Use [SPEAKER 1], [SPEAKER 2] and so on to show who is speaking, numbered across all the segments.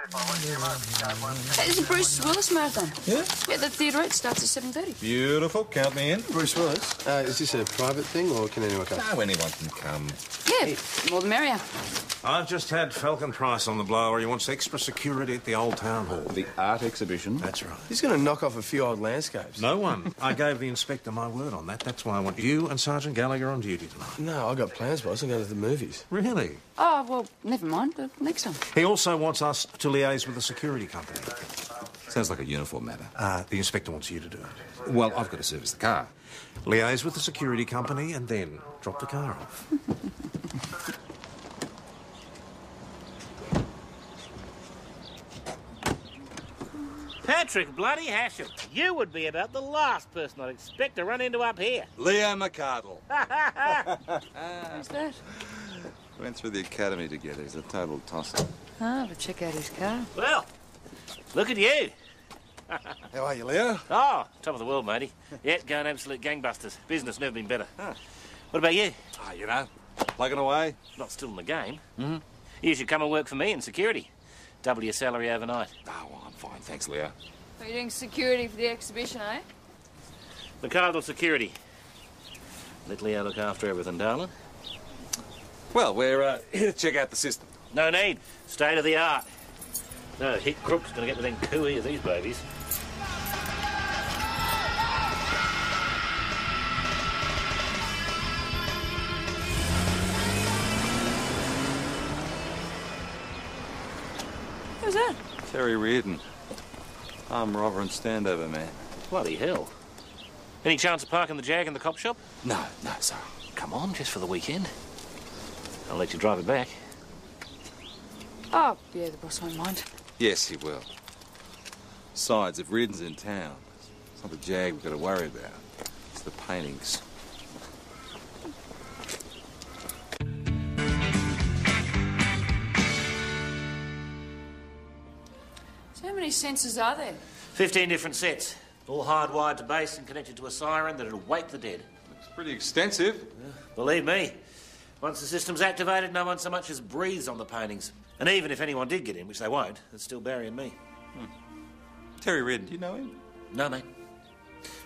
[SPEAKER 1] It's a Bruce Willis marathon.
[SPEAKER 2] Yeah?
[SPEAKER 1] Yeah, the theatre starts at 7:30.
[SPEAKER 2] Beautiful. Count me in.
[SPEAKER 3] Bruce Willis, is this a private thing or can anyone come?
[SPEAKER 2] No, anyone can come.
[SPEAKER 1] Yeah, more the merrier.
[SPEAKER 4] I've just had Falcon Price on the blower. He wants extra security at the old town hall.
[SPEAKER 5] The art exhibition?
[SPEAKER 4] That's right.
[SPEAKER 3] He's going to knock off a few old landscapes.
[SPEAKER 4] No one. I gave the inspector my word on that. That's why I want you and Sergeant Gallagher on duty tonight.
[SPEAKER 3] No, I got plans, boss. I'm going to the movies.
[SPEAKER 4] Really?
[SPEAKER 1] Oh, well, never mind. Next time.
[SPEAKER 4] He also wants us to liaise with the security company.
[SPEAKER 5] Sounds like a uniform matter.
[SPEAKER 4] The inspector wants you to do it.
[SPEAKER 5] Well, I've got to service the car.
[SPEAKER 4] Liaise with the security company and then drop the car off.
[SPEAKER 6] Patrick bloody Hasham, you would be about the last person I'd expect to run into up here.
[SPEAKER 7] Leo McCardle.
[SPEAKER 1] Who's that?
[SPEAKER 7] Went through the academy together. He's a total tosser.
[SPEAKER 1] Oh, but check out his car.
[SPEAKER 6] Well, look at you.
[SPEAKER 7] How are you, Leo?
[SPEAKER 6] Oh, top of the world, matey. Yeah, going absolute gangbusters. Business never been better. Huh. What about you?
[SPEAKER 7] You know, plugging away.
[SPEAKER 6] Not still in the game. Mm-hmm. You should come and work for me in security. Double your salary overnight.
[SPEAKER 5] Oh, well, I'm fine. Thanks, Leo.
[SPEAKER 1] Are you doing security for the exhibition, eh?
[SPEAKER 6] McCardle Security. Let Leo look after everything, darling.
[SPEAKER 7] Well, we're here to check out the system.
[SPEAKER 6] No need. State of the art. No hit crook's going to get within cooey of these babies.
[SPEAKER 1] Who's that?
[SPEAKER 7] Terry Reardon. I'm robber and standover man.
[SPEAKER 6] Bloody hell. Any chance of parking the Jag in the cop shop?
[SPEAKER 5] No, sir.
[SPEAKER 6] Come on, just for the weekend. I'll let you drive it back.
[SPEAKER 1] Oh, yeah, the boss won't mind.
[SPEAKER 7] Yes, he will. Besides, if Reardon's in town, it's not the Jag we've got to worry about. It's the paintings.
[SPEAKER 1] So how many sensors are there?
[SPEAKER 6] 15 different sets. All hardwired to base and connected to a siren that'll wake the dead.
[SPEAKER 7] Looks pretty extensive.
[SPEAKER 6] Believe me, once the system's activated, no one so much as breathes on the paintings. And even if anyone did get in, which they won't, they're still burying me.
[SPEAKER 7] Terry Reardon, do you know him?
[SPEAKER 6] No, mate.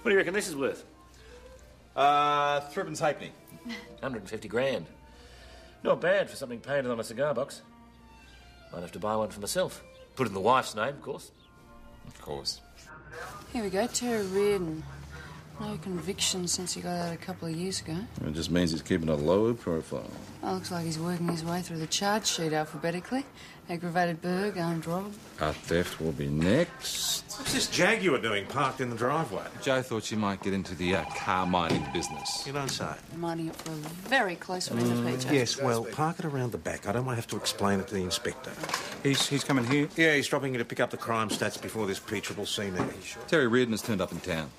[SPEAKER 6] What do you reckon this is worth?
[SPEAKER 5] Thribbins Halfpenny.
[SPEAKER 6] 150 grand. Not bad for something painted on a cigar box. Might have to buy one for myself. Put it in the wife's name, of course.
[SPEAKER 7] Of course.
[SPEAKER 1] Here we go, Terry Reardon. No conviction since he got out a couple of years ago.
[SPEAKER 7] It just means he's keeping a low profile.
[SPEAKER 1] Oh, looks like he's working his way through the charge sheet alphabetically. Aggravated burg, armed robbery.
[SPEAKER 7] Our theft will be next.
[SPEAKER 4] What's this Jag you were doing parked in the driveway?
[SPEAKER 7] Joe thought she might get into the car mining business.
[SPEAKER 4] You don't say.
[SPEAKER 1] Mining it for a very close friend of PJ.
[SPEAKER 4] Yes, well, park it around the back. I don't want to have to explain it to the inspector.
[SPEAKER 5] He's coming here.
[SPEAKER 4] Yeah, he's dropping you to pick up the crime stats before this peach will see me.
[SPEAKER 7] Terry Reardon has turned up in town.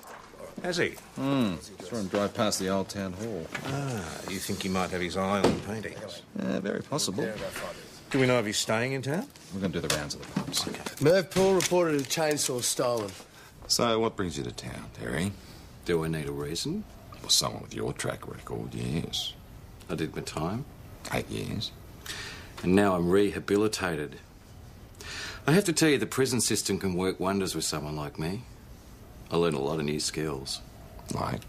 [SPEAKER 4] Has he?
[SPEAKER 7] Saw him drive past the old town hall.
[SPEAKER 4] Ah, you think he might have his eye on the paintings?
[SPEAKER 7] Very possible.
[SPEAKER 4] Do we know if he's staying in town?
[SPEAKER 7] We're going to do the rounds of the pubs.
[SPEAKER 4] Okay.
[SPEAKER 3] Merv Paul reported a chainsaw stolen.
[SPEAKER 7] So, what brings you to town, Terry?
[SPEAKER 8] Do I need a reason?
[SPEAKER 7] Well, someone with your track record, yes.
[SPEAKER 8] I did my time.
[SPEAKER 7] 8 years.
[SPEAKER 8] And now I'm rehabilitated. I have to tell you, the prison system can work wonders with someone like me. I learned a lot of new skills.
[SPEAKER 7] Like?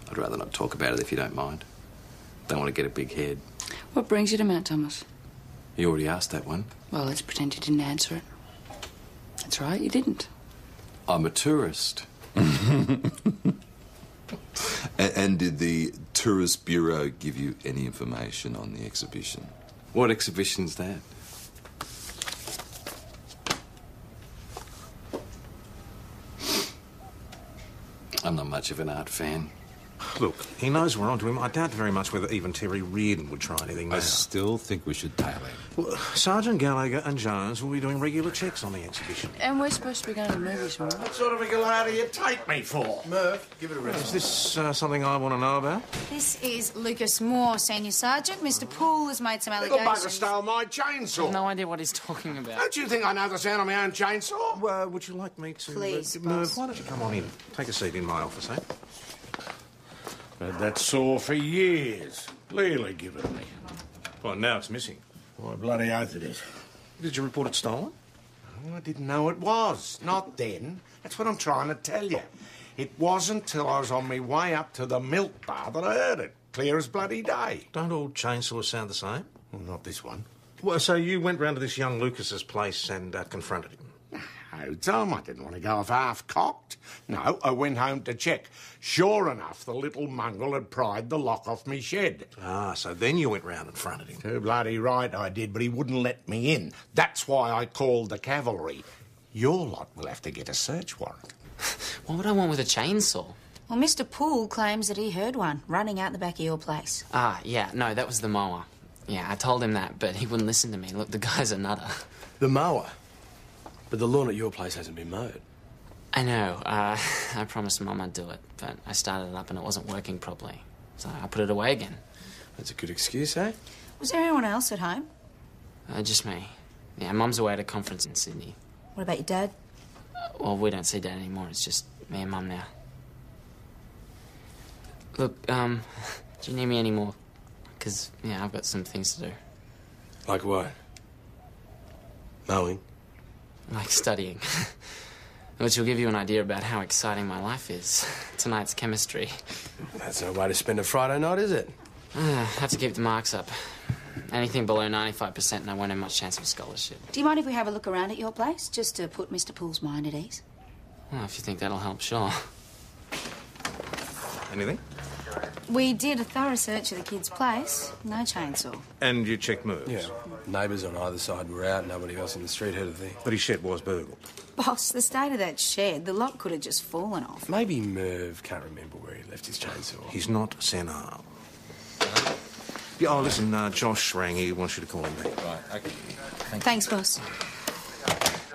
[SPEAKER 8] I'd rather not talk about it if you don't mind. Don't want to get a big head.
[SPEAKER 1] What brings you to Mount Thomas?
[SPEAKER 8] You already asked that one.
[SPEAKER 1] Well, let's pretend you didn't answer it. That's right, you didn't.
[SPEAKER 8] I'm a tourist.
[SPEAKER 7] And did the Tourist Bureau give you any information on the exhibition?
[SPEAKER 8] What exhibition's that? I'm not much of an art fan.
[SPEAKER 4] Look, he knows we're onto him. I doubt very much whether even Terry Reardon would try anything now.
[SPEAKER 7] I still think we should tail him.
[SPEAKER 4] Well, Sergeant Gallagher and Jones will be doing regular checks on the exhibition.
[SPEAKER 1] And we're supposed to be going to the movies tomorrow.
[SPEAKER 4] What sort of a galore do you take me for?
[SPEAKER 3] Merv, give it a rest.
[SPEAKER 4] Is this something I want to know about?
[SPEAKER 9] This is Lucas Moore, Senior Sergeant. Mr. Poole has made some
[SPEAKER 10] Little bugger
[SPEAKER 9] allegations.
[SPEAKER 10] stole my chainsaw.
[SPEAKER 11] No idea what he's talking about.
[SPEAKER 10] Don't you think I know the sound of my own chainsaw?
[SPEAKER 4] Would you like me to...
[SPEAKER 9] Please,
[SPEAKER 4] Merv,
[SPEAKER 9] boss.
[SPEAKER 4] why don't you come on in? Take a seat in my office, eh?
[SPEAKER 10] Had that saw for years. Clearly given me.
[SPEAKER 4] Well, now it's missing.
[SPEAKER 10] Why, bloody oath it is.
[SPEAKER 4] Did you report it stolen?
[SPEAKER 10] Oh, I didn't know it was. Not then. That's what I'm trying to tell you. It wasn't till I was on my way up to the milk bar that I heard it. Clear as bloody day.
[SPEAKER 4] Don't all chainsaws sound the same?
[SPEAKER 10] Well, not this one.
[SPEAKER 4] Well, so you went round to this young Lucas's place and confronted him?
[SPEAKER 10] No, Tom, I didn't want to go off half-cocked. No, I went home to check. Sure enough, the little mongrel had pried the lock off me shed.
[SPEAKER 4] Ah, so then you went round and fronted him.
[SPEAKER 10] Too bloody right I did, but he wouldn't let me in. That's why I called the cavalry. Your lot will have to get a search warrant.
[SPEAKER 11] What would I want with a chainsaw?
[SPEAKER 9] Well, Mr. Poole claims that he heard one running out the back of your place.
[SPEAKER 11] Ah, yeah, no, that was the mower. Yeah, I told him that, but he wouldn't listen to me. Look, the guy's a nutter.
[SPEAKER 3] The mower? But the lawn at your place hasn't been mowed.
[SPEAKER 11] I know. I promised Mum I'd do it, but I started it up and it wasn't working properly. So I put it away again.
[SPEAKER 3] That's a good excuse, eh?
[SPEAKER 9] Was there anyone else at home?
[SPEAKER 11] Just me. Yeah, Mum's away at a conference in Sydney.
[SPEAKER 9] What about your dad?
[SPEAKER 11] Well, we don't see Dad anymore. It's just me and Mum now. Look, do you need me anymore? Because, yeah, I've got some things to do.
[SPEAKER 3] Like what? Mowing?
[SPEAKER 11] Like studying. Which will give you an idea about how exciting my life is. Tonight's chemistry.
[SPEAKER 3] That's no way to spend a Friday night, is it?
[SPEAKER 11] I have to keep the marks up. Anything below 95% and I won't have much chance of a scholarship.
[SPEAKER 9] Do you mind if we have a look around at your place, just to put Mr. Poole's mind at ease?
[SPEAKER 11] Well, if you think that'll help, sure.
[SPEAKER 4] Anything?
[SPEAKER 9] We did a thorough search of the kid's place. No chainsaw.
[SPEAKER 4] And you checked moves?
[SPEAKER 3] Yeah. Neighbours on either side were out, nobody else in the street heard a thing.
[SPEAKER 4] But his shed was burgled.
[SPEAKER 9] Boss, the state of that shed, the lock could have just fallen off.
[SPEAKER 3] Maybe Merv can't remember where he left his chainsaw.
[SPEAKER 4] He's not senile. Yeah, oh, listen, Josh rang. He wants you to call him back.
[SPEAKER 7] Right, okay.
[SPEAKER 9] Thanks, boss.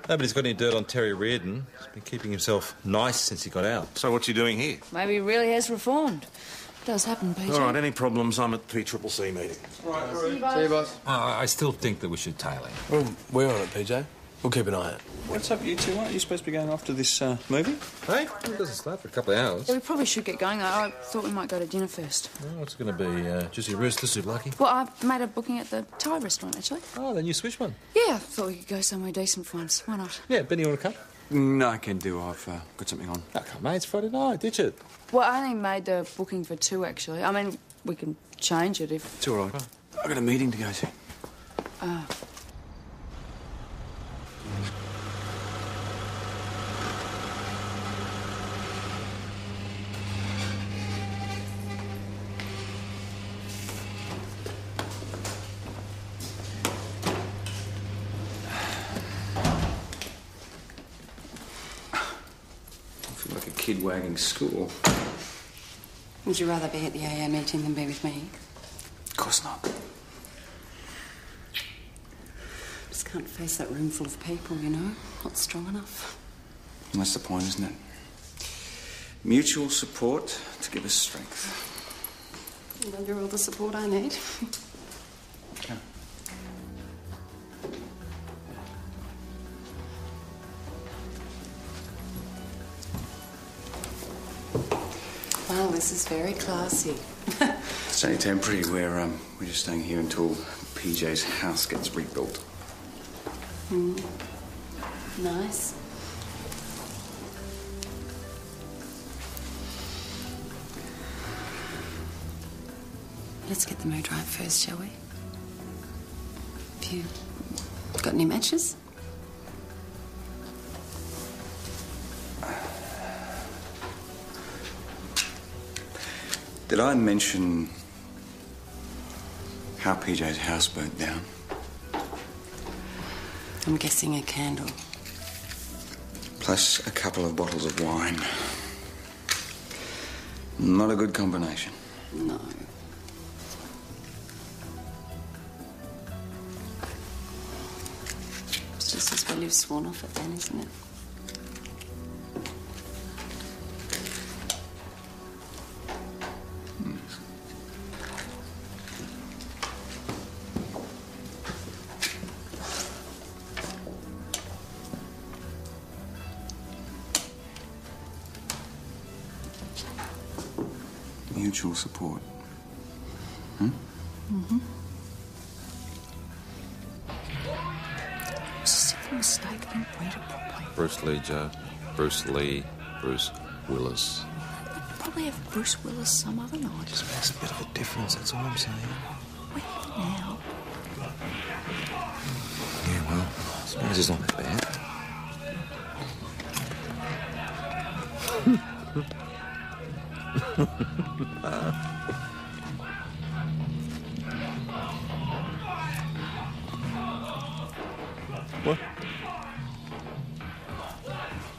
[SPEAKER 7] Nobody's got any dirt on Terry Reardon. He's been keeping himself nice since he got out.
[SPEAKER 4] So what's he doing here?
[SPEAKER 1] Maybe he really has reformed. Does happen, PJ.
[SPEAKER 4] All right, any problems, I'm at PCCC meeting.
[SPEAKER 3] See you, boss.
[SPEAKER 5] I still think that we should tail him.
[SPEAKER 3] Well, we're on it, PJ. We'll keep an eye out.
[SPEAKER 12] What's up, you two? Aren't you supposed to be going off to this movie?
[SPEAKER 7] Hey, it doesn't start for a couple of hours.
[SPEAKER 1] Yeah, we probably should get going, though. I thought we might go to dinner first.
[SPEAKER 7] Oh, what's it going to be? Juicy rooster soup, Lucky?
[SPEAKER 1] Well, I made a booking at the Thai restaurant, actually.
[SPEAKER 7] Oh, then you switch one.
[SPEAKER 1] Yeah, I thought we could go somewhere decent for once. Why not?
[SPEAKER 7] Yeah, Benny, you want to come?
[SPEAKER 12] No, I can do. I've got something on.
[SPEAKER 7] Oh, come on, mate, it's Friday night, did you?
[SPEAKER 1] Well, I only made the booking for 2, actually. I mean, we can change it if...
[SPEAKER 12] It's all right. I've got a meeting to go to. Kid wagging school.
[SPEAKER 1] Would you rather be at the AA meeting than be with me?
[SPEAKER 12] Of course not.
[SPEAKER 1] Just can't face that room full of people, you know? Not strong enough.
[SPEAKER 12] And that's the point, isn't it? Mutual support to give us strength.
[SPEAKER 1] Well, you're all the support I need.
[SPEAKER 12] Okay.
[SPEAKER 1] Well, this is very classy.
[SPEAKER 12] It's only temporary. We're just staying here until PJ's house gets rebuilt.
[SPEAKER 1] Nice. Let's get the mood right first, shall we? Have you got any matches?
[SPEAKER 12] Did I mention how PJ's house burnt down?
[SPEAKER 1] I'm guessing a candle.
[SPEAKER 12] Plus a couple of bottles of wine. Not a good combination.
[SPEAKER 1] No. It's just as well you've sworn off it then, isn't it?
[SPEAKER 12] Mutual support.
[SPEAKER 1] Just sit
[SPEAKER 9] a mistake. I didn't read it properly.
[SPEAKER 7] Bruce Lee, Joe. Bruce Lee. Bruce Willis.
[SPEAKER 9] Probably have Bruce Willis some other night.
[SPEAKER 4] Just makes a bit of a difference, that's all I'm saying.
[SPEAKER 9] Where now?
[SPEAKER 4] Yeah, well, I suppose it's not that bad.
[SPEAKER 7] What?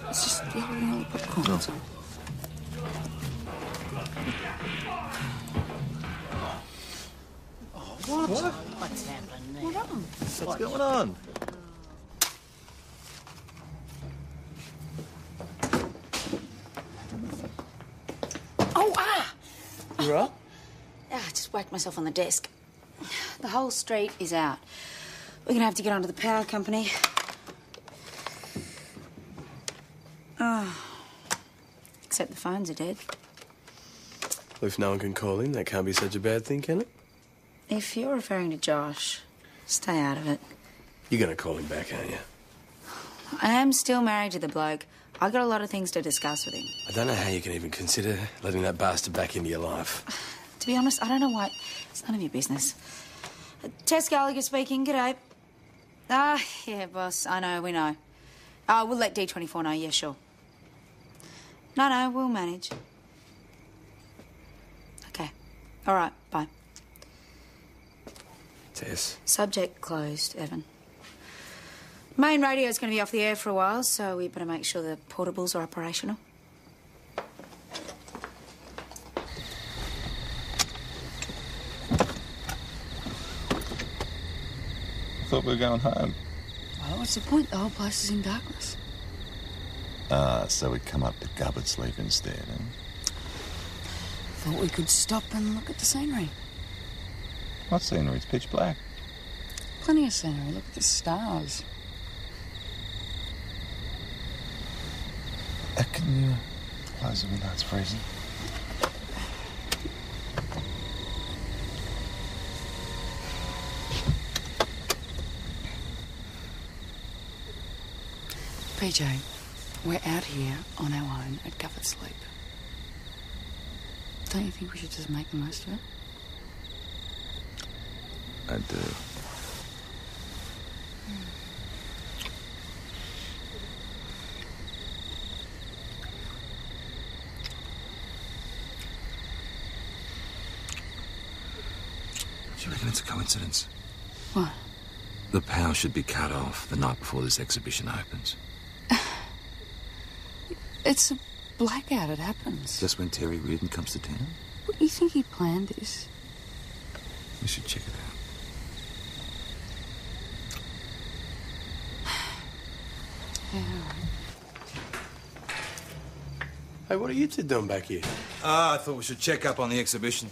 [SPEAKER 9] It's just eating all the popcorn. That's all.
[SPEAKER 7] What?
[SPEAKER 9] What's happening? What on?
[SPEAKER 7] What's going on?
[SPEAKER 9] Oh, ah!
[SPEAKER 3] You right?
[SPEAKER 9] I just whacked myself on the desk. The whole street is out. We're going to have to get onto the power company. Oh. Except the phones are dead.
[SPEAKER 3] Well, if no one can call him, that can't be such a bad thing, can it?
[SPEAKER 9] If you're referring to Josh, stay out of it.
[SPEAKER 3] You're going to call him back, aren't you?
[SPEAKER 9] I am still married to the bloke. I got a lot of things to discuss with him.
[SPEAKER 3] I don't know how you can even consider letting that bastard back into your life.
[SPEAKER 9] To be honest, I don't know why. It's none of your business. Tess Gallagher speaking. G'day. Ah, yeah, boss. I know, we know. We'll let D24 know. Yeah, sure. No, we'll manage. Okay. All right, bye.
[SPEAKER 3] Tess.
[SPEAKER 9] Subject closed, Evan. Main radio's going to be off the air for a while, so we better make sure the portables are operational.
[SPEAKER 7] Thought we were going home.
[SPEAKER 9] Well, what's the point? The whole place is in darkness.
[SPEAKER 2] So we come up to Cupboard Sleep instead, eh?
[SPEAKER 9] Thought we could stop and look at the scenery.
[SPEAKER 2] What scenery? It's pitch black.
[SPEAKER 9] Plenty of scenery. Look at the stars.
[SPEAKER 2] Can you close the window? It's freezing.
[SPEAKER 1] PJ, we're out here on our own at Cupboard Sleep. Don't you think we should just make the most of it?
[SPEAKER 2] I do.
[SPEAKER 4] Do you reckon it's a coincidence?
[SPEAKER 1] What?
[SPEAKER 4] The power should be cut off the night before this exhibition opens.
[SPEAKER 1] It's a blackout. It happens.
[SPEAKER 4] Just when Terry Reardon comes to town?
[SPEAKER 1] What, you think he planned this?
[SPEAKER 4] We should check it out.
[SPEAKER 1] Yeah, all right.
[SPEAKER 3] Hey, what are you two doing back here?
[SPEAKER 4] I thought we should check up on the exhibition.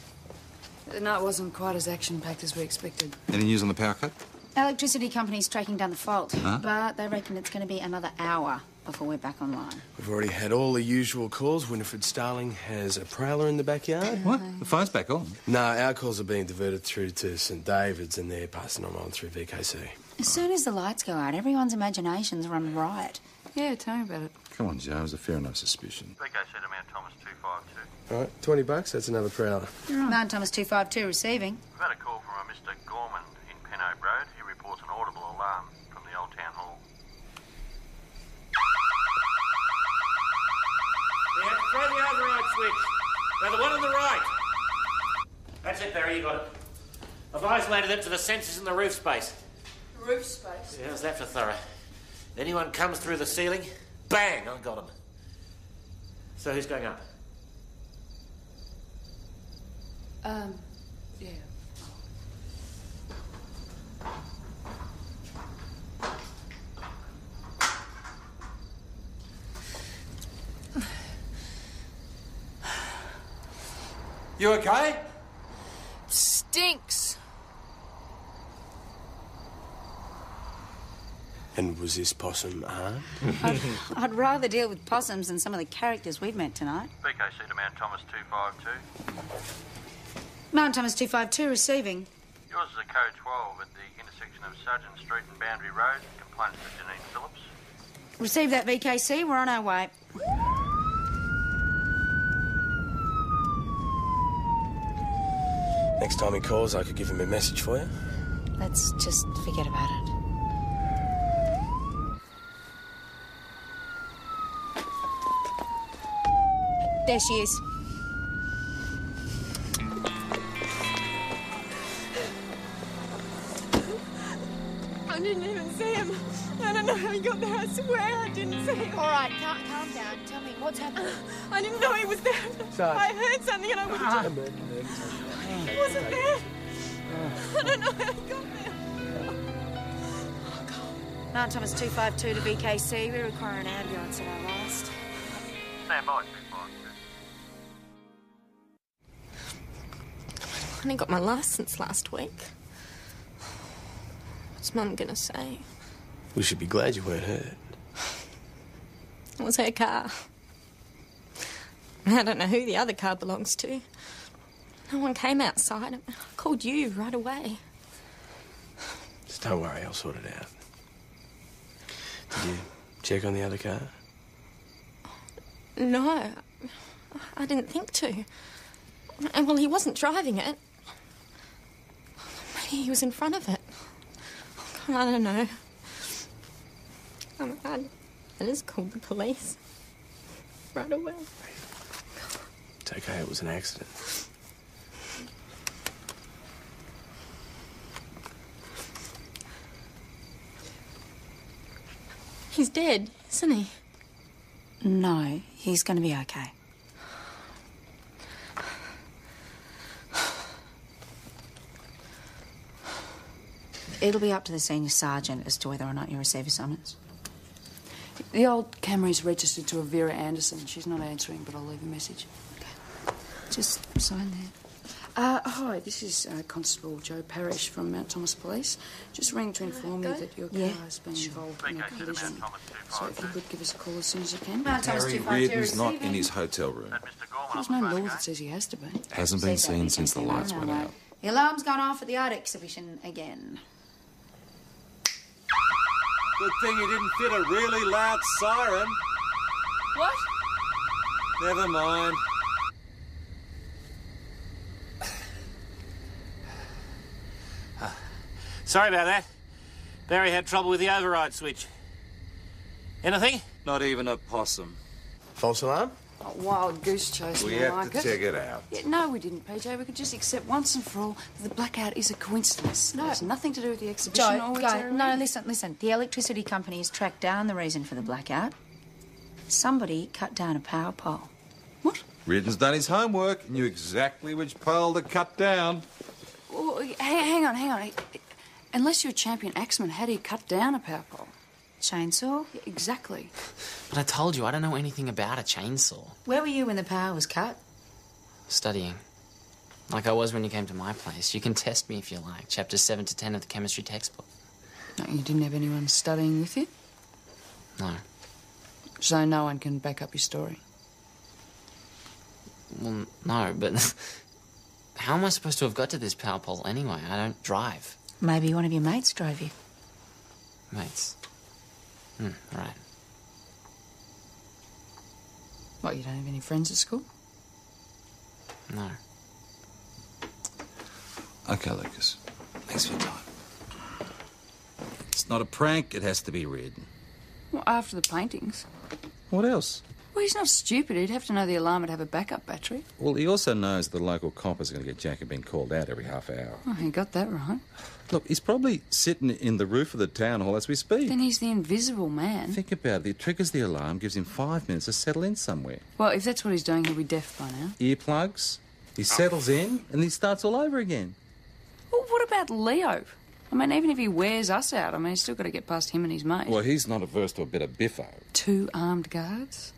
[SPEAKER 1] The night wasn't quite as action-packed as we expected.
[SPEAKER 4] Any news on the power cut?
[SPEAKER 9] Electricity company's tracking down the fault,
[SPEAKER 4] Huh?
[SPEAKER 9] but they reckon it's going to be another hour before we're back online.
[SPEAKER 3] We've already had all the usual calls. Winifred Starling has a prowler in the backyard.
[SPEAKER 4] What? The phone's back on?
[SPEAKER 3] No, our calls are being diverted through to St David's and they're passing them on through VKC.
[SPEAKER 9] As soon as the lights go out, everyone's imaginations run riot.
[SPEAKER 1] Yeah, tell me about it.
[SPEAKER 7] Come on, Joe. It was a fair enough suspicion.
[SPEAKER 13] VKC to Mount Thomas 252.
[SPEAKER 3] All right, $20, that's another prowler.
[SPEAKER 9] Mount Thomas 252 receiving.
[SPEAKER 13] We've had a call from a Mr. Gorman in Pennock Road. He reports an audible alarm from the Old Town Hall.
[SPEAKER 6] We have to throw the override switch. No, the one on the right. That's it, Barry, you got it. I've isolated it to the sensors in the roof space.
[SPEAKER 1] Roof space?
[SPEAKER 6] Yeah, how's that for thorough? If anyone comes through the ceiling, bang, I got him. So who's going up?
[SPEAKER 1] Yeah.
[SPEAKER 4] You okay?
[SPEAKER 1] Stinks.
[SPEAKER 3] And was this possum armed?
[SPEAKER 9] I'd rather deal with possums than some of the characters we've met tonight.
[SPEAKER 13] VKC to Mount Thomas 252.
[SPEAKER 9] Mount Thomas 252 receiving.
[SPEAKER 13] You Yours is a code 12 at the intersection of Sargent Street and Boundary Road. Complaints to Janine Phillips.
[SPEAKER 9] Received that, VKC. We're on our way.
[SPEAKER 3] Next time he calls, I could give him a message for you.
[SPEAKER 9] Let's just forget about it. There she is.
[SPEAKER 14] I didn't even see him. I don't know how he got there. I swear I didn't see him.
[SPEAKER 9] All right, calm down. Tell me, what's happened?
[SPEAKER 14] I didn't know he was there.
[SPEAKER 3] Sarge.
[SPEAKER 14] I heard something and I would have just... He wasn't there. I don't know how he got there.
[SPEAKER 9] 9 Thomas 252 to VKC. We require an ambulance at our last.
[SPEAKER 13] Stand by, 252.
[SPEAKER 14] I only got my licence last week. What's Mum going to say?
[SPEAKER 3] We should be glad you weren't hurt.
[SPEAKER 14] It was her car. I don't know who the other car belongs to. No one came outside. I called you right away.
[SPEAKER 3] Just don't worry, I'll sort it out. Did you check on the other car?
[SPEAKER 14] No, I didn't think to. And, well, he wasn't driving it. Maybe he was in front of it. I don't know. I just called the police right away.
[SPEAKER 3] It's okay, it was an accident.
[SPEAKER 14] He's dead, isn't he?
[SPEAKER 9] No, he's going to be okay. It'll be up to the senior sergeant as to whether or not you receive a summons.
[SPEAKER 1] The old Camry's registered to a Vera Anderson. She's not answering, but I'll leave a message.
[SPEAKER 9] Okay. Just sign there.
[SPEAKER 1] Hi, this is Constable Joe Parrish from Mount Thomas Police. Just ringing to inform you that your car has been involved in a collision. So if you could give us a call as soon as you can.
[SPEAKER 7] Harry Reardon's not in his hotel room.
[SPEAKER 1] There's no law that says he has to be.
[SPEAKER 7] Hasn't been seen since the lights went out.
[SPEAKER 9] The alarm's gone off at the art exhibition again.
[SPEAKER 7] Good thing you didn't fit a really loud siren.
[SPEAKER 14] What?
[SPEAKER 7] Never mind.
[SPEAKER 6] Sorry about that. Barry had trouble with the override switch. Anything?
[SPEAKER 7] Not even a possum.
[SPEAKER 3] False alarm?
[SPEAKER 1] Oh, wild goose chase.
[SPEAKER 7] We
[SPEAKER 1] more
[SPEAKER 7] have
[SPEAKER 1] like
[SPEAKER 7] to check it out.
[SPEAKER 1] Yeah, no, we didn't, PJ. We could just accept once and for all that the blackout is a coincidence. No. It has nothing to do with the exhibition or with
[SPEAKER 9] No, listen. The electricity company has tracked down the reason for the blackout. Somebody cut down a power pole.
[SPEAKER 1] What?
[SPEAKER 7] Reardon's done his homework, knew exactly which pole to cut down.
[SPEAKER 1] Well, hang on. Unless you're a champion axeman, how do you cut down a power pole?
[SPEAKER 9] Chainsaw?
[SPEAKER 1] Yeah, exactly.
[SPEAKER 11] But I told you, I don't know anything about a chainsaw.
[SPEAKER 9] Where were you when the power was cut?
[SPEAKER 11] Studying. Like I was when you came to my place. You can test me if you like. Chapters 7 to 10 of the chemistry textbook.
[SPEAKER 1] No, you didn't have anyone studying with you?
[SPEAKER 11] No.
[SPEAKER 1] So no one can back up your story?
[SPEAKER 11] Well, no, but how am I supposed to have got to this power pole anyway? I don't drive.
[SPEAKER 9] Maybe one of your mates drove you.
[SPEAKER 11] Mates. Right.
[SPEAKER 1] What, you don't have any friends at school?
[SPEAKER 11] No.
[SPEAKER 7] OK, Lucas. Thanks for your time. It's not a prank, it has to be Reardon.
[SPEAKER 1] Well, after the paintings.
[SPEAKER 7] What else?
[SPEAKER 1] Well, he's not stupid. He'd have to know the alarm would have a backup battery.
[SPEAKER 7] Well, he also knows the local coppers are going to get Jacobin called out every half hour.
[SPEAKER 1] Oh, he got that right.
[SPEAKER 7] Look, he's probably sitting in the roof of the town hall as we speak.
[SPEAKER 1] Then he's the invisible man.
[SPEAKER 7] Think about it. It triggers the alarm, gives him 5 minutes to settle in somewhere.
[SPEAKER 1] Well, if that's what he's doing, he'll be deaf by now.
[SPEAKER 7] Earplugs. He settles in and he starts all over again.
[SPEAKER 1] Well, what about Leo? I mean, even if he wears us out, I mean, he's still got to get past him and his mate.
[SPEAKER 7] Well, he's not averse to a bit of biffo.
[SPEAKER 1] 2 armed guards?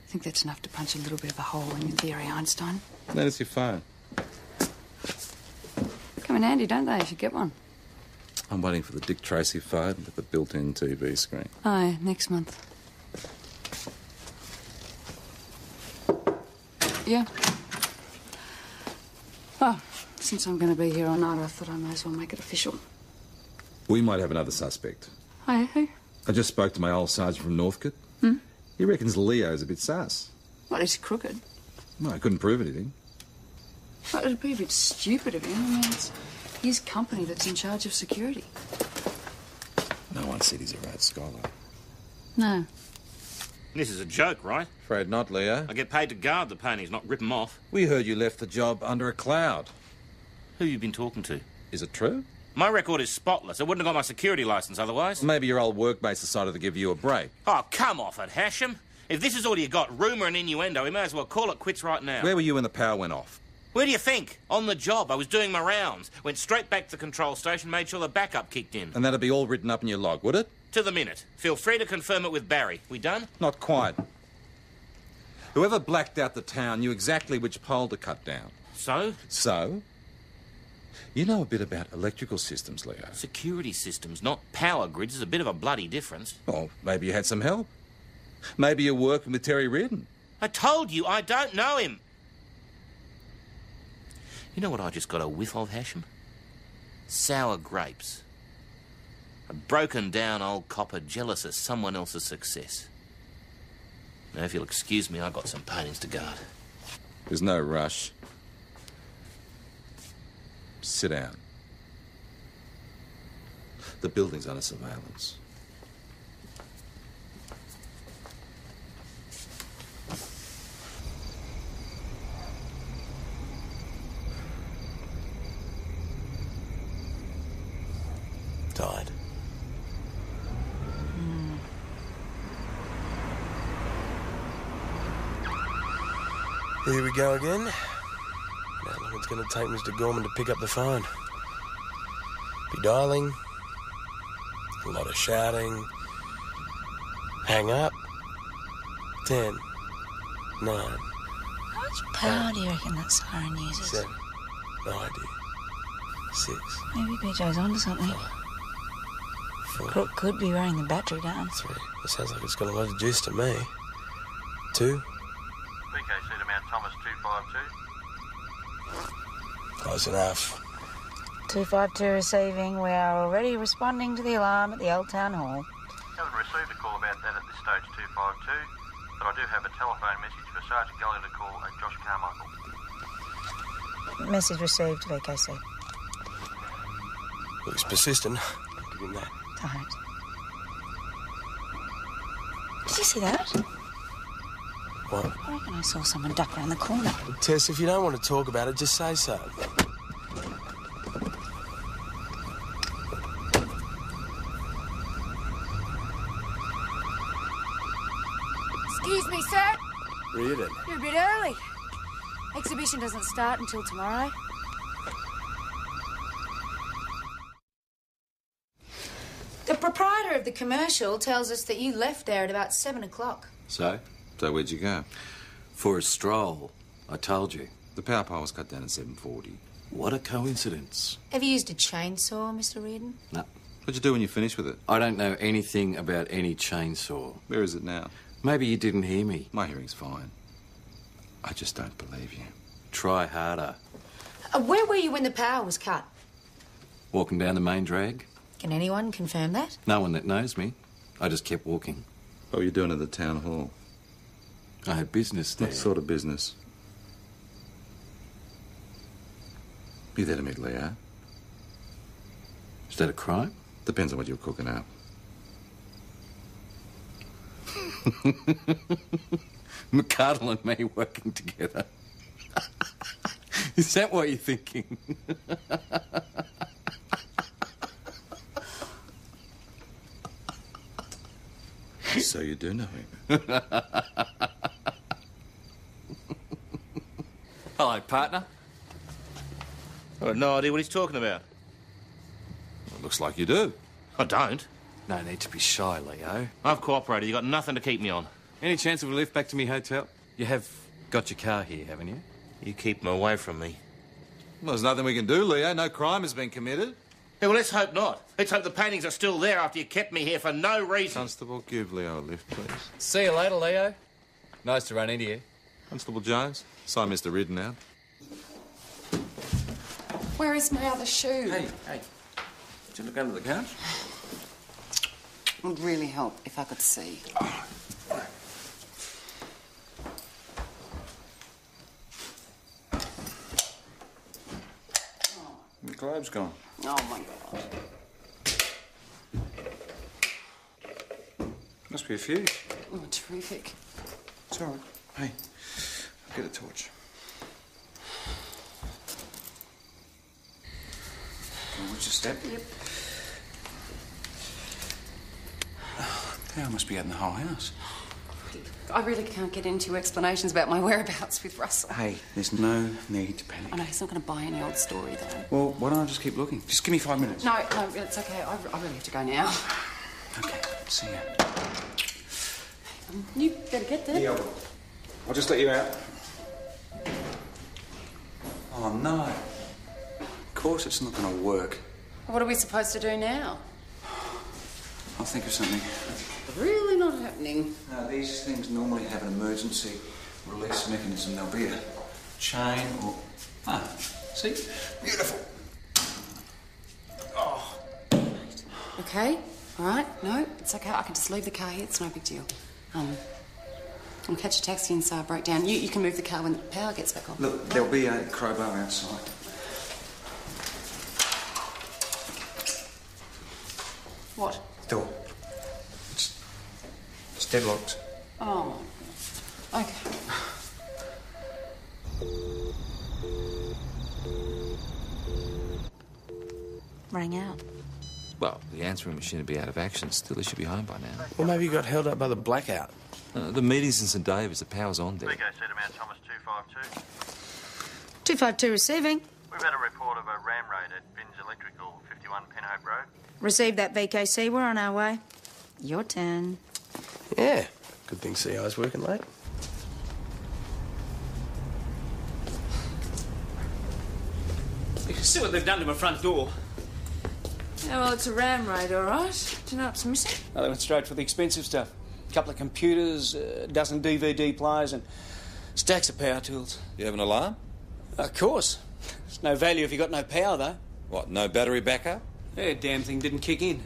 [SPEAKER 1] I think that's enough to punch a little bit of a hole in your theory, Einstein.
[SPEAKER 7] Notice your phone.
[SPEAKER 1] Come in handy, don't they, if you get one?
[SPEAKER 7] I'm waiting for the Dick Tracy phone with the built-in TV screen.
[SPEAKER 1] Aye, next month. Yeah. Oh, Since I'm going to be here all night, I thought I may as well make it official.
[SPEAKER 4] We might have another suspect.
[SPEAKER 1] Hi, who?
[SPEAKER 4] I just spoke to my old sergeant from Northcote. He reckons Leo's a bit sus.
[SPEAKER 1] Well, he's crooked.
[SPEAKER 4] Well, I couldn't prove anything.
[SPEAKER 1] Well, it'd be a bit stupid of him. I mean, it's his company that's in charge of security.
[SPEAKER 4] No one said he's a Rhodes Scholar.
[SPEAKER 1] No.
[SPEAKER 6] This is a joke, right?
[SPEAKER 4] Afraid not, Leo.
[SPEAKER 6] I get paid to guard the paintings, not rip them off.
[SPEAKER 4] We heard you left the job under a cloud.
[SPEAKER 6] Who you been talking to?
[SPEAKER 4] Is it true?
[SPEAKER 6] My record is spotless. I wouldn't have got my security licence otherwise.
[SPEAKER 4] Maybe your old workmates decided to give you a break.
[SPEAKER 6] Oh, come off it, Hashem. If this is all you got, rumour and innuendo, we may as well call it quits right now.
[SPEAKER 4] Where were you when the power went off?
[SPEAKER 6] Where do you think? On the job. I was doing my rounds. Went straight back to the control station, made sure the backup kicked in.
[SPEAKER 4] And that'd be all written up in your log, would it?
[SPEAKER 6] To the minute. Feel free to confirm it with Barry. We done?
[SPEAKER 4] Not quite. Whoever blacked out the town knew exactly which pole to cut down.
[SPEAKER 6] So?
[SPEAKER 4] So? You know a bit about electrical systems, Leo.
[SPEAKER 6] Security systems, not power grids. There's a bit of a bloody difference.
[SPEAKER 4] Well, maybe you had some help. Maybe you're working with Terry Reardon.
[SPEAKER 6] I told you, I don't know him. You know what I just got a whiff of, Hashem? Sour grapes. A broken down old copper jealous of someone else's success. Now, if you'll excuse me, I've got some paintings to guard.
[SPEAKER 4] There's no rush. Sit down. The building's under surveillance.
[SPEAKER 3] Died. Here we go again. How long it's going to take Mr. Gorman to pick up the phone? Be dialing. A lot of shouting. Hang up. 10. 9.
[SPEAKER 9] How much power do you reckon that siren uses?
[SPEAKER 3] 7. No idea. 6.
[SPEAKER 9] Maybe PJ's onto something.
[SPEAKER 3] 4.
[SPEAKER 9] Crook could be wearing the battery down.
[SPEAKER 3] 3. It sounds like it's got a lot of juice to me. 2.
[SPEAKER 13] VKC to Mount Thomas 252.
[SPEAKER 3] Close enough.
[SPEAKER 9] 252 receiving. We are already responding to the alarm at the Old Town Hall.
[SPEAKER 13] Haven't received a call about that at this stage 252, but I do have a telephone message for Sergeant Gallagher to call at Josh Carmichael.
[SPEAKER 9] Message received, VKC.
[SPEAKER 3] Looks persistent. I'll give him that.
[SPEAKER 9] Don't. Did you see that?
[SPEAKER 3] What?
[SPEAKER 9] I reckon I saw someone duck around the corner.
[SPEAKER 3] Tess, if you don't want to talk about it, just say so.
[SPEAKER 9] Excuse me, sir.
[SPEAKER 3] Reardon.
[SPEAKER 9] You're a bit early. Exhibition doesn't start until tomorrow. The proprietor of the commercial tells us that you left there at about 7 o'clock.
[SPEAKER 8] So?
[SPEAKER 4] So where'd you go?
[SPEAKER 8] For a stroll. I told you.
[SPEAKER 4] The power pole was cut down at 7:40.
[SPEAKER 8] What a coincidence.
[SPEAKER 9] Have you used a chainsaw, Mr. Reardon?
[SPEAKER 8] No.
[SPEAKER 4] What'd you do when you finished with it?
[SPEAKER 8] I don't know anything about any chainsaw.
[SPEAKER 4] Where is it now?
[SPEAKER 8] Maybe you didn't hear me.
[SPEAKER 4] My hearing's fine. I just don't believe you.
[SPEAKER 8] Try harder.
[SPEAKER 9] Where were you when the power was cut?
[SPEAKER 8] Walking down the main drag?
[SPEAKER 9] Can anyone confirm that?
[SPEAKER 8] No one that knows me. I just kept walking.
[SPEAKER 4] What were you doing at the town hall?
[SPEAKER 8] I had business there.
[SPEAKER 4] What sort of business? You there to meet Leo?
[SPEAKER 8] Is that a crime?
[SPEAKER 4] Depends on what you're cooking up.
[SPEAKER 8] McCardle and me working together. Is that what you're thinking?
[SPEAKER 4] So you do know him.
[SPEAKER 8] Hello, partner.
[SPEAKER 6] I've got no idea what he's talking about.
[SPEAKER 4] Well, looks like you do.
[SPEAKER 6] I don't.
[SPEAKER 8] No need to be shy, Leo.
[SPEAKER 6] I've cooperated. You've got nothing to keep me on.
[SPEAKER 8] Any chance of a lift back to me hotel? You have got your car here, haven't you?
[SPEAKER 6] You keep him away from me.
[SPEAKER 4] Well, there's nothing we can do, Leo. No crime has been committed.
[SPEAKER 6] Yeah, well, let's hope not. Let's hope the paintings are still there after you kept me here for no reason.
[SPEAKER 4] Constable, give Leo a lift, please.
[SPEAKER 5] See you later, Leo. Nice to run into you.
[SPEAKER 4] Constable Jones, sign Mr. Reardon out.
[SPEAKER 15] Where is my other shoe?
[SPEAKER 12] Hey. Did you look under the couch?
[SPEAKER 15] It would really help if I could see.
[SPEAKER 12] Your globe's gone.
[SPEAKER 15] Oh, my God.
[SPEAKER 12] Must be a fuse.
[SPEAKER 15] Oh, terrific.
[SPEAKER 12] It's all right. Hey, I'll get a torch. Watch your step.
[SPEAKER 15] Yep.
[SPEAKER 12] Power must be out in the whole house.
[SPEAKER 15] I really can't get into explanations about my whereabouts with Russell.
[SPEAKER 12] Hey, there's no need to panic.
[SPEAKER 15] I know, he's not going to buy any old story, though.
[SPEAKER 12] Well, why don't I just keep looking? Just give me 5 minutes.
[SPEAKER 15] No, it's okay. I really have to go now.
[SPEAKER 12] Okay, see ya.
[SPEAKER 15] You better get there.
[SPEAKER 12] Yeah, I'll just let you out. Oh, no. Of course it's not going to work.
[SPEAKER 15] What are we supposed to do now?
[SPEAKER 12] I'll think of something.
[SPEAKER 15] Really not happening.
[SPEAKER 12] No, these things normally have an emergency release mechanism. There'll be a chain or... Ah, see? Beautiful. Oh.
[SPEAKER 15] Okay, all right. No, it's okay. I can just leave the car here. It's no big deal. I'll catch a taxi and break down. You can move the car when the power gets back on.
[SPEAKER 12] Look, there'll be a crowbar outside.
[SPEAKER 15] What?
[SPEAKER 12] Door. It's deadlocked.
[SPEAKER 15] Oh, okay.
[SPEAKER 9] Rang out.
[SPEAKER 4] Well, the answering machine would be out of action. Still, he should be home by now.
[SPEAKER 3] Well, maybe you got held up by the blackout.
[SPEAKER 4] The meeting's in St David's. The power's on there.
[SPEAKER 13] Vigo Cedar Mount Thomas 252.
[SPEAKER 9] 252 receiving.
[SPEAKER 13] We've had a report of a ram raid at Binns Electrical, 51 Penhope Road.
[SPEAKER 9] Received that, VKC. We're on our way. Your turn.
[SPEAKER 3] Yeah. Good thing CI's working late.
[SPEAKER 16] You can see what they've done to my front door.
[SPEAKER 1] Yeah, well, it's a ram raid, all right. Do you know what's missing?
[SPEAKER 16] Oh, they went straight for the expensive stuff. A couple of computers, a dozen DVD players, and stacks of power tools.
[SPEAKER 7] You have an alarm?
[SPEAKER 16] Of course. It's no value if you got no power, though.
[SPEAKER 7] What, no battery backup?
[SPEAKER 16] Yeah, damn thing didn't kick in.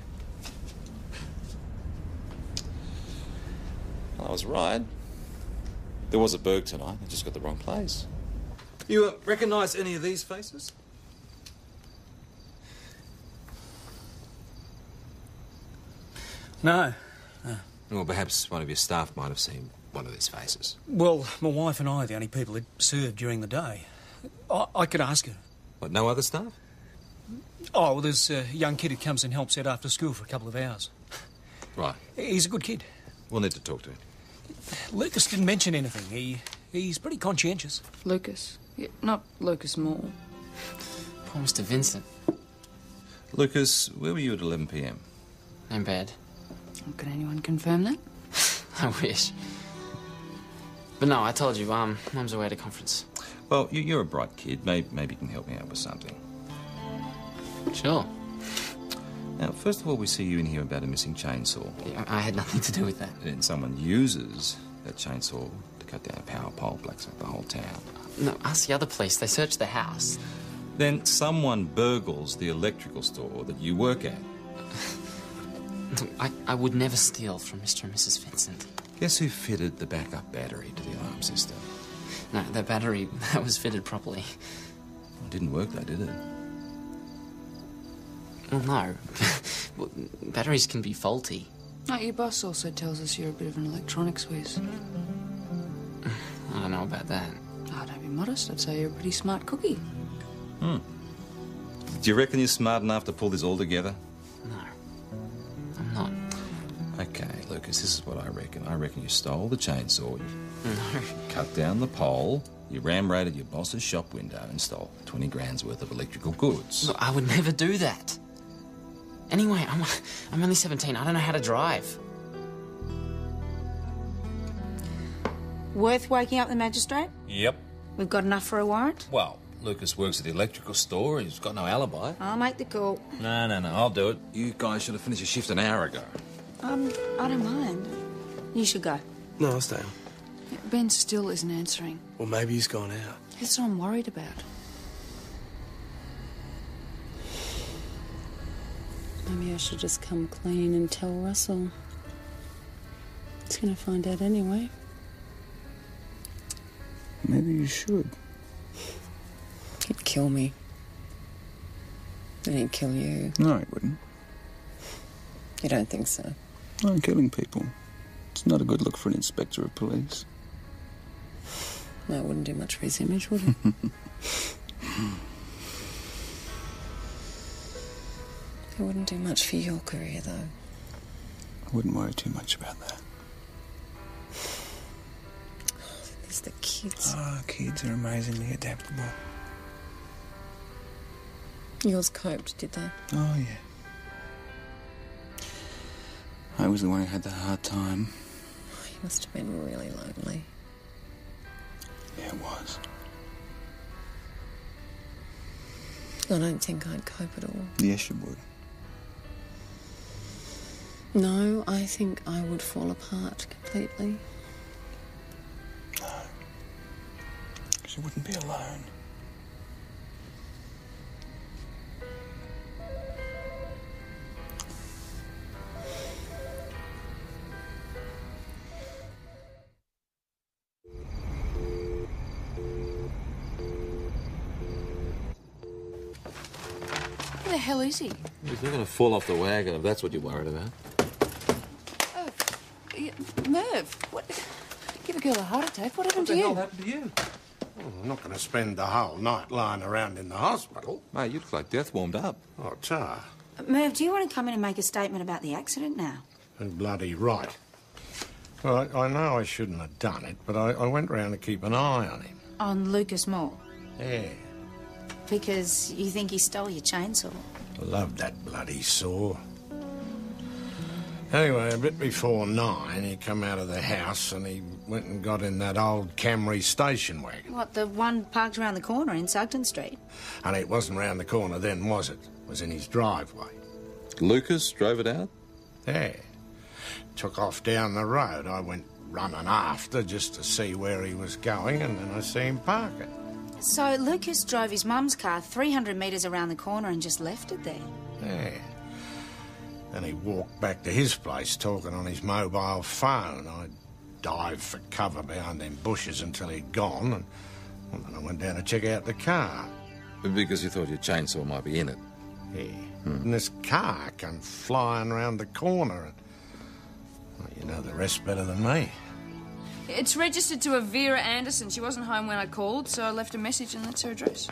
[SPEAKER 7] Well, I was right. There was a burg tonight. I just got the wrong place. You recognise any of these faces?
[SPEAKER 16] No.
[SPEAKER 4] Well, perhaps one of your staff might have seen one of these faces.
[SPEAKER 16] Well, my wife and I are the only people that served during the day. I could ask her.
[SPEAKER 4] What, no other staff?
[SPEAKER 16] Oh, well, there's a young kid who comes and helps out after school for a couple of hours.
[SPEAKER 4] Right.
[SPEAKER 16] He's a good kid.
[SPEAKER 4] We'll need to talk to him.
[SPEAKER 16] Lucas didn't mention anything. He's pretty conscientious.
[SPEAKER 1] Lucas? Yeah, not Lucas Moore.
[SPEAKER 11] Poor Mr. Vincent.
[SPEAKER 7] Lucas, where were you at 11 p.m?
[SPEAKER 11] In bed.
[SPEAKER 1] Can anyone confirm that?
[SPEAKER 11] I wish. But no, I told you, Mum's away at a conference.
[SPEAKER 7] Well, you're a bright kid. Maybe you can help me out with something.
[SPEAKER 11] Sure.
[SPEAKER 7] Now, first of all, we see you in here about a missing chainsaw.
[SPEAKER 11] Yeah, I had nothing to do with that.
[SPEAKER 7] And someone uses that chainsaw to cut down a power pole, blacks out the whole town.
[SPEAKER 11] No, ask the other police. They searched the house.
[SPEAKER 7] Then someone burgles the electrical store that you work at.
[SPEAKER 11] I would never steal from Mr. and Mrs. Vincent.
[SPEAKER 7] Guess who fitted the backup battery to the alarm system?
[SPEAKER 11] No, the battery, that was fitted properly.
[SPEAKER 7] It didn't work though, did it?
[SPEAKER 11] Well, no. Well, batteries can be faulty.
[SPEAKER 1] No, your boss also tells us you're a bit of an electronics whiz.
[SPEAKER 11] I don't know about that.
[SPEAKER 1] Oh, don't be modest. I'd say you're a pretty smart cookie.
[SPEAKER 7] Do you reckon you're smart enough to pull this all together?
[SPEAKER 11] No. I'm not.
[SPEAKER 7] Okay, Lucas, this is what I reckon. I reckon you stole the chainsaw, you
[SPEAKER 11] No.
[SPEAKER 7] cut down the pole, you ram raided your boss's shop window and stole 20 grand's worth of electrical goods.
[SPEAKER 11] Look, I would never do that. Anyway, I'm only 17. I don't know how to drive.
[SPEAKER 9] Worth waking up the magistrate?
[SPEAKER 4] Yep.
[SPEAKER 9] We've got enough for a warrant?
[SPEAKER 4] Well, Lucas works at the electrical store. He's got no alibi.
[SPEAKER 9] I'll make the call.
[SPEAKER 4] No, I'll do it.
[SPEAKER 7] You guys should have finished your shift an hour ago.
[SPEAKER 9] I don't mind. You should go.
[SPEAKER 3] No, I'll stay on.
[SPEAKER 1] Ben still isn't answering.
[SPEAKER 3] Well, maybe he's gone out.
[SPEAKER 1] That's what I'm worried about.
[SPEAKER 15] I should just come clean and tell Russell. He's going to find out anyway.
[SPEAKER 12] Maybe you should.
[SPEAKER 15] He'd kill me. And he'd kill you.
[SPEAKER 12] No, he wouldn't.
[SPEAKER 15] You don't think so?
[SPEAKER 12] No, killing people. It's not a good look for an inspector of police.
[SPEAKER 15] That wouldn't do much for his image, would it? It wouldn't do much for your career, though.
[SPEAKER 12] I wouldn't worry too much about that.
[SPEAKER 15] There's the kids.
[SPEAKER 12] Ah, kids are amazingly adaptable.
[SPEAKER 15] Yours coped, did they?
[SPEAKER 12] Oh, yeah. I was the one who had the hard time.
[SPEAKER 15] You must have been really lonely.
[SPEAKER 12] Yeah, it was.
[SPEAKER 15] I don't think I'd cope at all.
[SPEAKER 12] Yes, you would.
[SPEAKER 15] No, I think I would fall apart completely.
[SPEAKER 12] No. Because you wouldn't be alone.
[SPEAKER 1] Where the hell is he?
[SPEAKER 4] He's not going to fall off the wagon if that's what you're worried about.
[SPEAKER 1] Oh, Merv, what? Give a girl a heart attack. What happened to you?
[SPEAKER 10] What the hell happened to you? Oh, I'm not going to spend the whole night lying around in the hospital.
[SPEAKER 7] Mate, you look like death warmed up.
[SPEAKER 10] Oh, Tar.
[SPEAKER 9] Merv, do you want to come in and make a statement about the accident now?
[SPEAKER 10] You're bloody right. Well, I know I shouldn't have done it, but I went round to keep an eye on him.
[SPEAKER 9] On Lucas Moore?
[SPEAKER 10] Yeah.
[SPEAKER 9] Because you think he stole your chainsaw?
[SPEAKER 10] I loved that bloody saw. Anyway, a bit before 9, he come out of the house and he went and got in that old Camry station wagon.
[SPEAKER 9] What, the one parked around the corner in Sugden Street?
[SPEAKER 10] And it wasn't round the corner then, was it? It was in his driveway.
[SPEAKER 7] Lucas drove it out?
[SPEAKER 10] Yeah. Took off down the road. I went running after just to see where he was going, and then I see him park it.
[SPEAKER 9] So Lucas drove his mum's car 300 metres around the corner and just left it there?
[SPEAKER 10] Yeah. Then he walked back to his place talking on his mobile phone. I dived for cover behind them bushes until he'd gone, and then I went down to check out the car.
[SPEAKER 7] Because you thought your chainsaw might be in it?
[SPEAKER 10] Yeah. And this car come flying round the corner, and well, you know the rest better than me.
[SPEAKER 1] It's registered to a Vera Anderson. She wasn't home when I called, so I left a message and that's her address.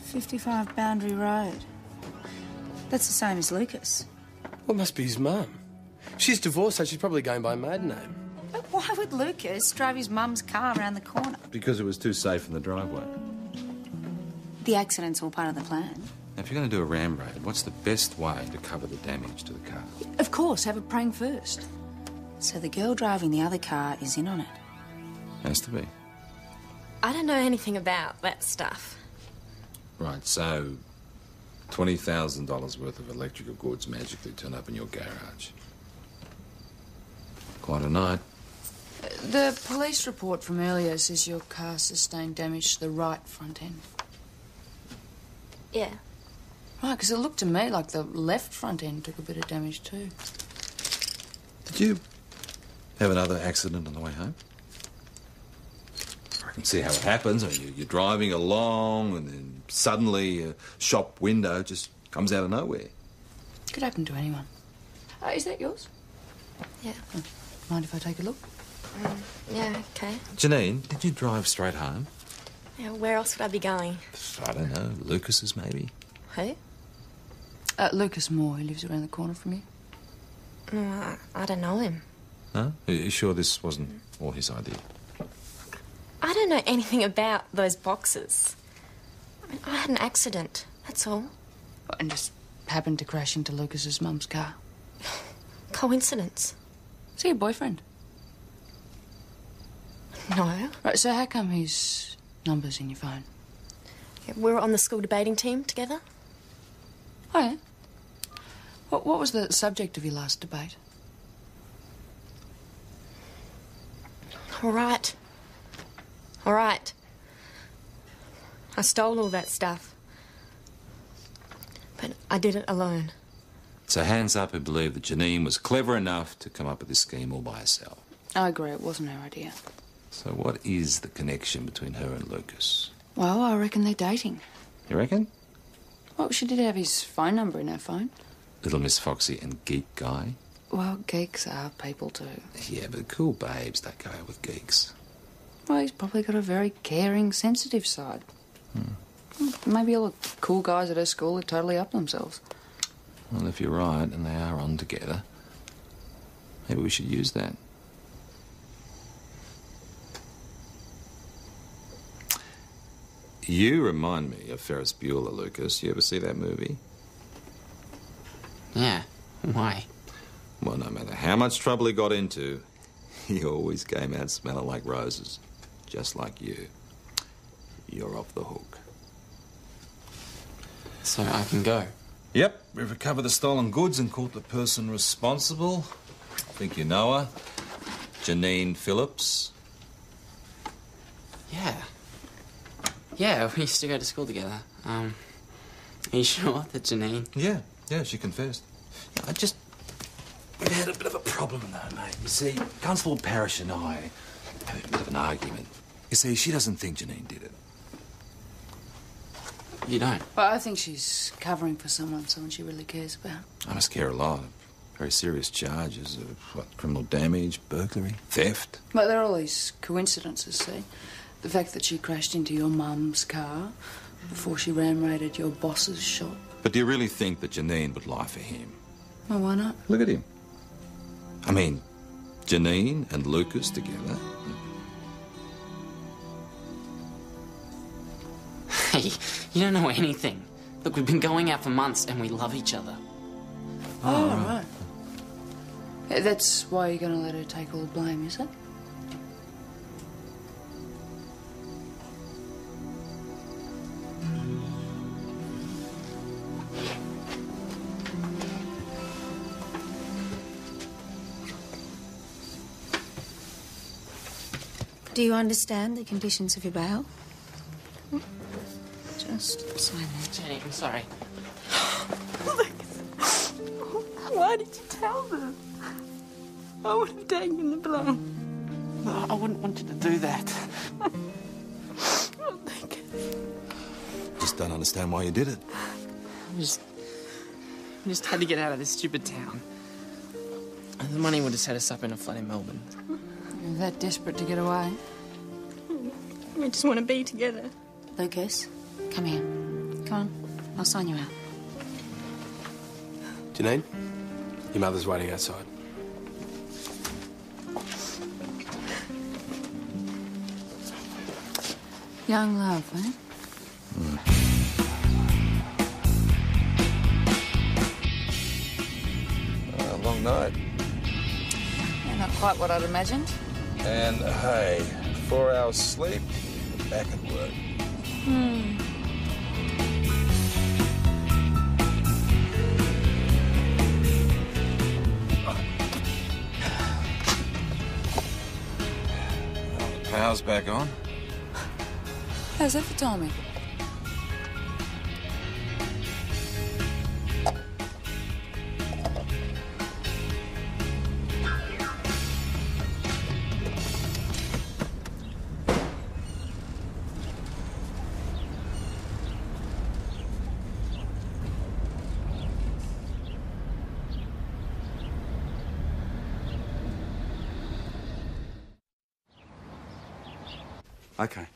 [SPEAKER 9] 55 Boundary Road. That's the same as Lucas.
[SPEAKER 3] Well, it must be his mum. She's divorced, so she's probably going by a maiden name.
[SPEAKER 9] But why would Lucas drive his mum's car around the corner?
[SPEAKER 7] Because it was too safe in the driveway.
[SPEAKER 9] The accident's all part of the plan.
[SPEAKER 7] Now, if you're going to do a ram raid, what's the best way to cover the damage to the car?
[SPEAKER 1] Of course, have a prank first.
[SPEAKER 9] So the girl driving the other car is in on it?
[SPEAKER 7] Has to be.
[SPEAKER 14] I don't know anything about that stuff.
[SPEAKER 7] Right, so $20,000 worth of electrical goods magically turn up in your garage. Quite a night.
[SPEAKER 1] The police report from earlier says your car sustained damage to the right front end.
[SPEAKER 14] Yeah.
[SPEAKER 1] Right, because it looked to me like the left front end took a bit of damage too.
[SPEAKER 7] Did you have another accident on the way home? I can see how it happens. I mean, you're driving along and then suddenly a shop window just comes out of nowhere.
[SPEAKER 1] Could happen to anyone. Is that yours?
[SPEAKER 14] Yeah.
[SPEAKER 1] Oh, mind if I take a look?
[SPEAKER 14] Yeah, okay.
[SPEAKER 7] Janine, did you drive straight home?
[SPEAKER 14] Yeah, where else would I be going?
[SPEAKER 7] I don't know. Lucas's, maybe?
[SPEAKER 14] Who?
[SPEAKER 1] Lucas Moore, who lives around the corner from you.
[SPEAKER 14] No, I don't know him.
[SPEAKER 7] No? Are you sure this wasn't all his idea?
[SPEAKER 14] I don't know anything about those boxes. I mean, I had an accident, that's all.
[SPEAKER 1] And just happened to crash into Lucas's mum's car.
[SPEAKER 14] Coincidence.
[SPEAKER 1] Is he your boyfriend?
[SPEAKER 14] No.
[SPEAKER 1] Right, so how come his number's in your phone?
[SPEAKER 14] Yeah, we were on the school debating team together.
[SPEAKER 1] Oh, yeah? What was the subject of your last debate?
[SPEAKER 14] All right. All right. I stole all that stuff. But I did it alone.
[SPEAKER 7] So hands up who believe that Janine was clever enough to come up with this scheme all by herself.
[SPEAKER 1] I agree, it wasn't her idea.
[SPEAKER 7] So what is the connection between her and Lucas?
[SPEAKER 1] Well, I reckon they're dating.
[SPEAKER 7] You reckon?
[SPEAKER 1] Well, she did have his phone number in her phone.
[SPEAKER 7] Little Miss Foxy and geek guy?
[SPEAKER 1] Well, geeks are people too.
[SPEAKER 7] Yeah, but cool babes don't go out with geeks.
[SPEAKER 1] Well, he's probably got a very caring, sensitive side. Maybe all the cool guys at her school are totally up themselves.
[SPEAKER 7] Well, if you're right and they are on together, maybe we should use that. You remind me of Ferris Bueller, Lucas. You ever see that movie?
[SPEAKER 11] Yeah. Why?
[SPEAKER 7] Well, no matter how much trouble he got into, he always came out smelling like roses. Just like you. You're off the hook.
[SPEAKER 11] So I can go?
[SPEAKER 7] Yep. We've recovered the stolen goods and caught the person responsible. I think you know her. Janine Phillips.
[SPEAKER 11] Yeah. Yeah, we used to go to school together. Are you sure that Janine...
[SPEAKER 7] Yeah, she confessed. We've had a bit of a problem though, mate. You see, Constable Parrish and I had a bit of an argument. You see, she doesn't think Janine did it.
[SPEAKER 11] You don't?
[SPEAKER 1] Well, I think she's covering for someone she really cares about.
[SPEAKER 7] I must care a lot. Very serious charges of, criminal damage, burglary, theft.
[SPEAKER 1] But there are all these coincidences, see? The fact that she crashed into your mum's car before she ram-raided your boss's shop.
[SPEAKER 7] But do you really think that Janine would lie for him?
[SPEAKER 1] Well, why not?
[SPEAKER 7] Look at him. I mean, Janine and Lucas together.
[SPEAKER 11] Hey, you don't know anything. Look, we've been going out for months and we love each other.
[SPEAKER 1] Oh, right. Yeah, that's why you're going to let her take all the blame, is it?
[SPEAKER 9] Do you understand the conditions of your bail? Just sign that.
[SPEAKER 11] Jenny, I'm sorry.
[SPEAKER 1] Why did you tell them? I would have taken the blame.
[SPEAKER 11] I wouldn't want you to do that.
[SPEAKER 7] Just don't understand why you did it.
[SPEAKER 11] I just had to get out of this stupid town. And the money would have set us up in a flat in Melbourne.
[SPEAKER 1] You're that desperate to get away?
[SPEAKER 14] We just want to be together.
[SPEAKER 9] Lucas, come here. Come on, I'll sign you out.
[SPEAKER 3] Janine, your mother's waiting outside.
[SPEAKER 1] Young love, eh?
[SPEAKER 7] Long night.
[SPEAKER 1] Yeah, not quite what I'd imagined.
[SPEAKER 7] And hey, 4 hours sleep, back at work. The power's back on.
[SPEAKER 1] How's that for timing?
[SPEAKER 12] Okay.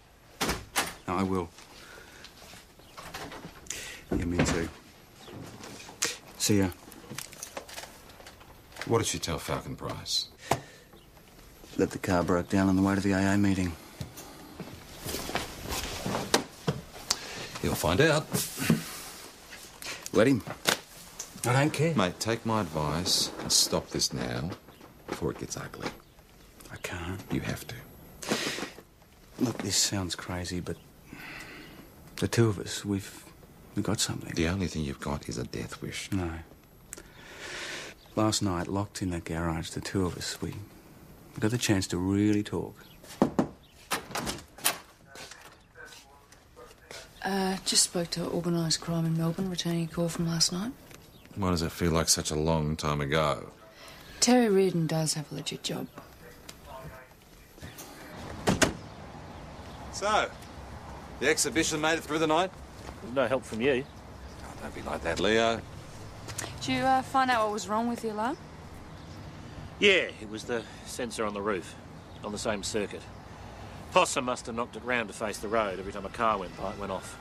[SPEAKER 12] No, I will. Yeah, me too. See ya.
[SPEAKER 7] What did she tell Falcon Price?
[SPEAKER 12] That the car broke down on the way to the AA meeting.
[SPEAKER 7] He'll find out.
[SPEAKER 12] Let him. I don't care.
[SPEAKER 7] Mate, take my advice and stop this now before it gets ugly.
[SPEAKER 12] I can't.
[SPEAKER 7] You have to.
[SPEAKER 12] Look, this sounds crazy, but the two of us, we've got something.
[SPEAKER 7] The only thing you've got is a death wish.
[SPEAKER 12] No. Last night, locked in that garage, the two of us, we got the chance to really talk.
[SPEAKER 1] Just spoke to organised crime in Melbourne, returning a call from last night.
[SPEAKER 7] Why does it feel like such a long time ago?
[SPEAKER 1] Terry Reardon does have a legit job.
[SPEAKER 7] So, the exhibition made it through the night?
[SPEAKER 17] No help from you.
[SPEAKER 7] Oh, don't be like that, Leo.
[SPEAKER 1] Did you find out what was wrong with the alarm?
[SPEAKER 17] Yeah, it was the sensor on the roof, on the same circuit. Possum must have knocked it round to face the road. Every time a car went by, it went off.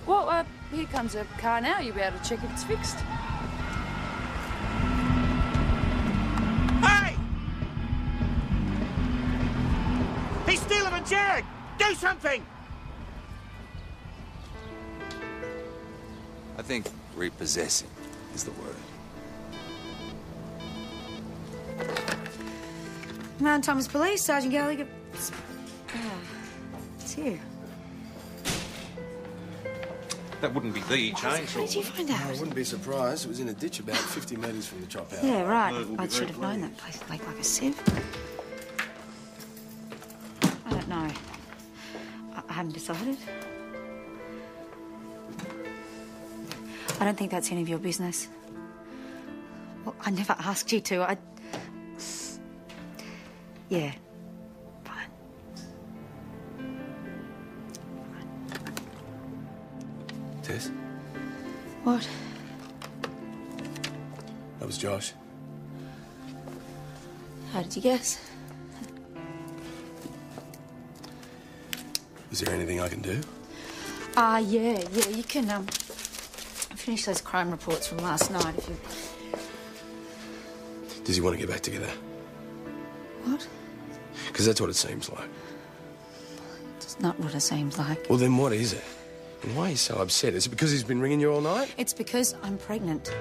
[SPEAKER 1] Well, here comes a car now. You'll be able to check if it's fixed.
[SPEAKER 17] Hey! He's stealing a jag! Do something!
[SPEAKER 7] I think repossessing is the word.
[SPEAKER 9] Mount Thomas Police, Sergeant Gallagher. It's here.
[SPEAKER 4] That wouldn't be the chainsaw.
[SPEAKER 9] How did you find out?
[SPEAKER 3] I wouldn't be surprised. It was in a ditch about 50 metres from the chop house.
[SPEAKER 9] Yeah, right. I should have known that place like a sieve. I don't know. I haven't decided. I don't think that's any of your business. Well, I never asked you to. Yeah. Fine.
[SPEAKER 3] Tess?
[SPEAKER 9] What?
[SPEAKER 3] That was Josh.
[SPEAKER 9] How did you guess?
[SPEAKER 3] Is there anything I can do?
[SPEAKER 9] Yeah, you can, finish those crime reports from last night if you...
[SPEAKER 3] Does he want to get back together?
[SPEAKER 9] What?
[SPEAKER 3] Because that's what it seems like.
[SPEAKER 9] It's not what it seems like.
[SPEAKER 3] Well, then what is it? And why are you so upset? Is it because he's been ringing you all night?
[SPEAKER 9] It's because I'm pregnant.